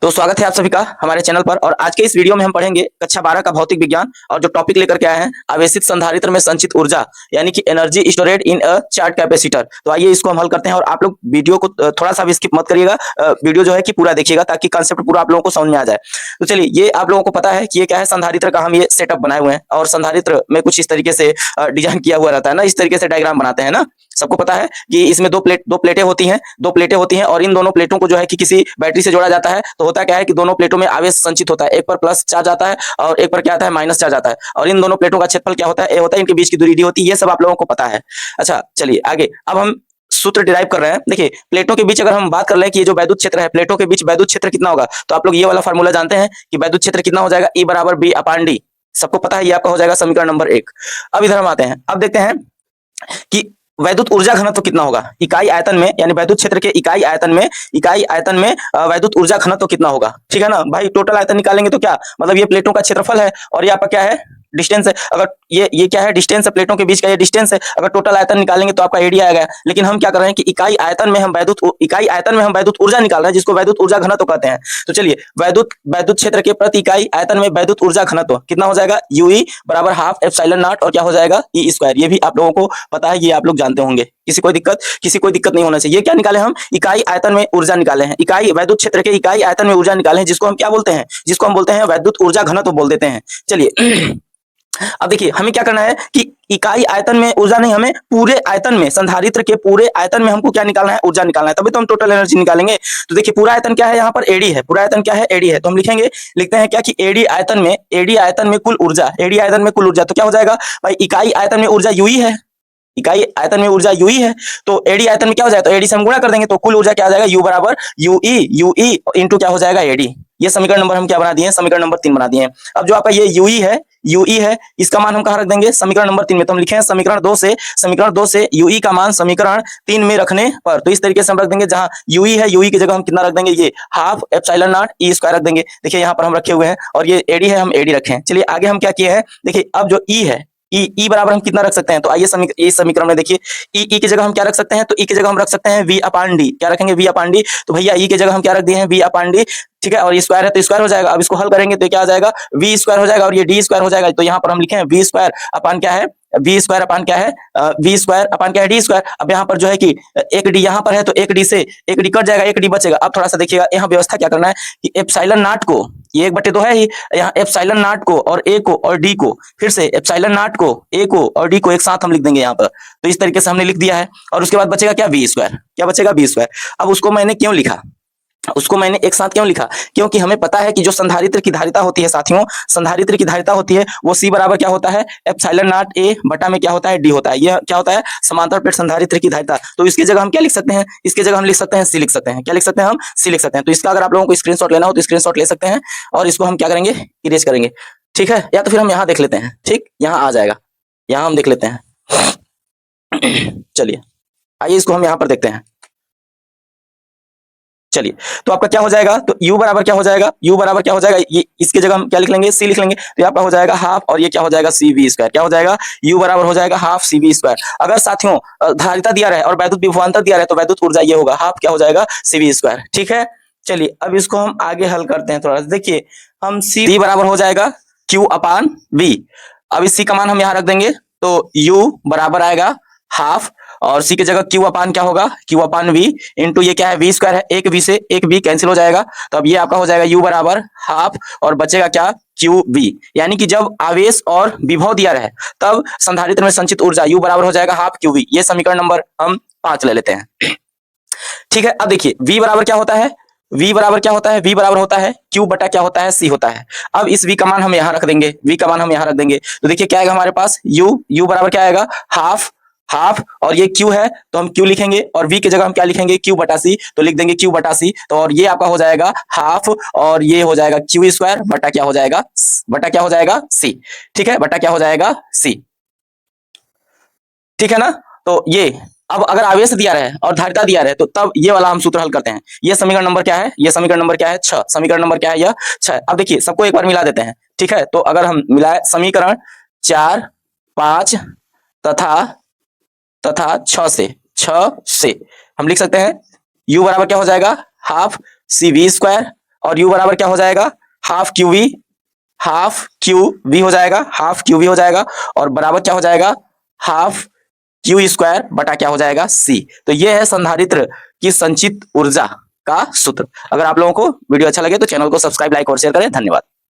तो स्वागत है आप सभी का हमारे चैनल पर। और आज के इस वीडियो में हम पढ़ेंगे कक्षा 12 का भौतिक विज्ञान। और जो टॉपिक लेकर के आए हैं, आवेशित संधारित्र में संचित ऊर्जा, यानी कि energy storeyed in a charge capacitor. तो आइए इसको हम हल करते हैं। और आप लोग वीडियो को थोड़ा सा भी स्किप मत करिएगा, वीडियो जो है कि पूरा देखिएगा ताकि कंसेप्ट पूरा आप लोगों को समझ में आ जाए। तो चलिए, ये आप लोगों को पता है कि ये क्या है, संधारित्र का हम ये सेटअप बनाए हुए हैं। और संधारित्र में कुछ इस तरीके से डिजाइन किया हुआ रहता है ना, इस तरीके से डायग्राम बनाते हैं ना। सबको पता है कि इसमें दो प्लेटें होती हैं और इन दोनों प्लेटों को जो है कि किसी बैटरी से जोड़ा जाता है। तो होता क्या है कि दोनों प्लेटों में आवेश संचित होता है, एक पर प्लस चार्ज आता है और एक पर क्या आता है, माइनस चार्ज आता है। और इन दोनों प्लेटों का क्षेत्रफल क्या होता है, ए होता है, इनके बीच की दूरी डी होती है। ये सब आप लोगों को पता है। अच्छा चलिए आगे, अब हम सूत्र डिराइव कर रहे हैं। देखिए, प्लेटों के बीच अगर हम बात कर रहे हैं कि ये जो वैद्युत क्षेत्र है, प्लेटों के बीच वैद्युत क्षेत्र कितना होगा, तो आप लोग ये वाला फार्मूला जानते हैं कि वैद्युत क्षेत्र कितना हो जाएगा, ई बराबर बी अपान डी। सबको पता है, ये आपका हो जाएगा समीकरण नंबर 1। अब इधर हम आते हैं, अब देखते हैं कि वैद्युत ऊर्जा घनत्व कितना होगा इकाई आयतन में, यानी वैद्युत क्षेत्र के इकाई आयतन में वैद्युत ऊर्जा घनत्व कितना होगा। ठीक है ना भाई, टोटल आयतन निकालेंगे तो क्या मतलब, ये प्लेटों का क्षेत्रफल है और ये आपका क्या है, डिस्टेंस है। अगर ये क्या है, डिस्टेंस है, प्लेटों के बीच का ये डिस्टेंस है। अगर टोटल आयतन निकालेंगे तो आपका एरिया आएगा। लेकिन हम क्या कर रहे हैं कि इकाई आयतन में हम वैद्युत ऊर्जा निकाल रहे हैं, जिसको वैद्युत ऊर्जा घनत्व कहते हैं। तो चलिए, वैद्युत क्षेत्र के प्रति इकाई आयतन में वैद्युत ऊर्जा घनत्व कितना हो जाएगा, यूई बराबर हाफ एप्सिलॉन नॉट, और क्या हो जाएगा, ई स्क्वायर। ये भी आप लोगों को पता है, ये आप लोग जानते होंगे। किसी कोई दिक्कत नहीं होना चाहिए। ये क्या निकाले हम, इकाई आयतन में ऊर्जा निकाले हैं, इकाई वैद्युत क्षेत्र के इकाई आयतन में ऊर्जा निकाले हैं, जिसको हम क्या बोलते हैं, जिसको हम बोलते हैं वैद्युत ऊर्जा घनत्व बोल देते हैं। चलिए अब देखिए, हमें क्या करना है कि इकाई आयतन में ऊर्जा नहीं, हमें पूरे आयतन में, संधारित्र के पूरे आयतन में हमको क्या निकालना है, ऊर्जा निकालना है, तभी तो हम टोटल एनर्जी निकालेंगे। तो देखिए, पूरा आयतन क्या है, यहाँ पर एडी है। पूरा आयतन क्या है, एडी है। तो हम लिखते हैं क्या कि एडी आयतन में कुल ऊर्जा, एडी आयतन में कुल ऊर्जा। तो क्या हो जाएगा भाई, इकाई आयतन में ऊर्जा यूई है, इकाई आयतन में ऊर्जा यूई है। तो एडी आयतन में क्या हो जाएगा, तो एडी से हम गुणा कर देंगे, तो कुल ऊर्जा क्या आ जाएगा, यू बराबर यूई इंटू क्या हो जाएगा, एडी। ये समीकरण नंबर हम क्या बना दिए, समीकरण नंबर 3 बना दिए। अब जो आपका ये यूई है, इसका मान हम कहाँ रख देंगे, समीकरण नंबर 3 में। तो हम लिखे हैं समीकरण 2 से यूई का मान समीकरण 3 में रखने पर, तो इस तरीके से हम रख देंगे, जहां यूई है, यूई की जगह हम कितना रख देंगे, ये half epsilon not E square रख देंगे। देखिए यहाँ पर हम रखे हुए हैं, और ये एडी है, हम एडी रखे हैं। चलिए आगे हम क्या किए हैं, देखिए अब जो ई है, ई बराबर हम कितना रख सकते हैं, तो आइए इस समीकरण में देखिए, ई की जगह हम क्या रख सकते हैं, तो ई की जगह हम रख सकते हैं वी अपान डी। क्या रखेंगे, वी अपान डी। तो भैया ई की जगह हम क्या रख दिए हैं, वी अपान डी। ठीक है, और ये स्क्वायर है तो स्क्वायर हो जाएगा। अब इसको हल करेंगे तो क्या आ जाएगा, वी स्क्वायर हो जाएगा, और ये डी स्क्वायर हो जाएगा। तो यहाँ पर हम लिखे हैं वी स्क्वायर अपान क्या है, वी स्क्वायर अपान क्या है, वी स्क्वायर अपान क्या है, डी स्क्वायर। अब यहाँ पर जो है कि एक डी यहाँ पर है, तो एक डी से एक डी कट जाएगा, एक डी बचेगा। अब थोड़ा सा देखिएगा, यहाँ व्यवस्था क्या करना है कि एप्सिलॉन नॉट को, ये 1/2 है ही, यहाँ एप्सिलॉन नॉट को और ए को और डी को, फिर से एप्सिलॉन नॉट को, ए को और डी को एक साथ हम लिख देंगे यहाँ पर। तो इस तरीके से हमने लिख दिया है। और उसके बाद बचेगा क्या, वी स्क्वायर। क्या बचेगा, वी स्क्वायर। अब उसको मैंने क्यों लिखा, उसको मैंने एक साथ क्यों लिखा, क्योंकि हमें पता है कि जो संधारित्र की धारिता होती है साथियों, संधारित्र की धारिता होती है वो सी बराबर क्या होता है, एप्सिलॉन नॉट ए बटा में क्या होता है, डी होता है। ये क्या होता है, समांतर प्लेट संधारित्र की धारिता। तो इसकी जगह हम क्या लिख सकते हैं, इसकी जगह हम लिख सकते हैं सी लिख सकते हैं। क्या लिख सकते हैं, हम सी लिख सकते हैं। तो इसका अगर आप लोगों को स्क्रीनशॉट लेना हो तो स्क्रीनशॉट ले सकते हैं, और इसको हम क्या करेंगे, इरेज करेंगे। ठीक है, या तो फिर हम यहाँ देख लेते हैं। ठीक, यहाँ आ जाएगा, यहाँ हम देख लेते हैं। चलिए आइए इसको हम यहाँ पर देखते हैं। चलिए, तो आपका क्या हो जाएगा, तो u बराबर क्या हो जाएगा, u बराबर क्या हो जाएगा, ये इसकी जगह हम क्या लिख लेंगे, c लिख लेंगे। तो आपका हो जाएगा हाफ, और ये क्या हो जाएगा, सी वी स्क्वायर। क्या हो जाएगा, u बराबर हो जाएगा हाफ सी वी स्क्वायर। अगर साथियों धारिता दिया रहे और वैद्युत विभवांतर दिया रहे, तो वैद्युत ऊर्जा ये होगा, हाफ क्या हो जाएगा, सी वी स्क्वायर। ठीक है, चलिए अब इसको हम आगे हल करते हैं। थोड़ा सा देखिए, हम सी बराबर हो जाएगा q अपान v। अब इस c का मान हम यहाँ रख देंगे, तो u बराबर आएगा हाफ, और सी की जगह क्यू अपान क्या होगा, क्यू अपान वी इंटू ये क्या है, वी स्क्वायर है, एक वी से एक वी कैंसिल हो जाएगा। तो अब ये आपका हो जाएगा यू बराबर हाफ, और बचेगा क्या, क्यू वी। यानी कि जब आवेश और विभव दिया रहे तब संधारित्र में संचित ऊर्जा यू बराबर हो जाएगा हाफ क्यू वी। ये समीकरण नंबर हम 5 ले लेते हैं। ठीक है, अब देखिए v बराबर क्या होता है, v बराबर क्या होता है, v बराबर होता है q बटा क्या होता है, c होता है। अब इस v का मान हम यहाँ रख देंगे, v का मान हम यहाँ रख देंगे। तो देखिए क्या आएगा हमारे पास, u बराबर क्या आएगा, हाफ, और ये q है तो हम q लिखेंगे, और v की जगह हम क्या लिखेंगे, q बटा c। तो लिख देंगे q बटा c। तो और ये आपका हो जाएगा हाफ, और ये हो जाएगा q स्क्वायर बटा क्या हो जाएगा, c। ठीक है, बटा क्या हो जाएगा, c। ठीक है ना। तो ये अब अगर आवेश दिया रहे और धारिता दिया रहे, तो तब ये वाला हम सूत्र हल करते हैं। ये समीकरण नंबर क्या है, ये समीकरण नंबर क्या है, 6। समीकरण नंबर क्या है, यह 6। अब देखिए सबको एक बार मिला देते हैं। ठीक है, तो अगर हम मिलाए समीकरण 4, 5 तथा 6 से हम लिख सकते हैं u बराबर क्या हो जाएगा, हाफ सी वी स्क्वायर और U बराबर क्या हो जाएगा, हाफ क्यू वी हो जाएगा, हाफ क्यू वी हो जाएगा, और बराबर क्या हो जाएगा, हाफ क्यू स्क्वायर बटा क्या हो जाएगा, सी। तो ये है संधारित्र की संचित ऊर्जा का सूत्र। अगर आप लोगों को वीडियो अच्छा लगे तो चैनल को सब्सक्राइब, लाइक और शेयर करें। धन्यवाद।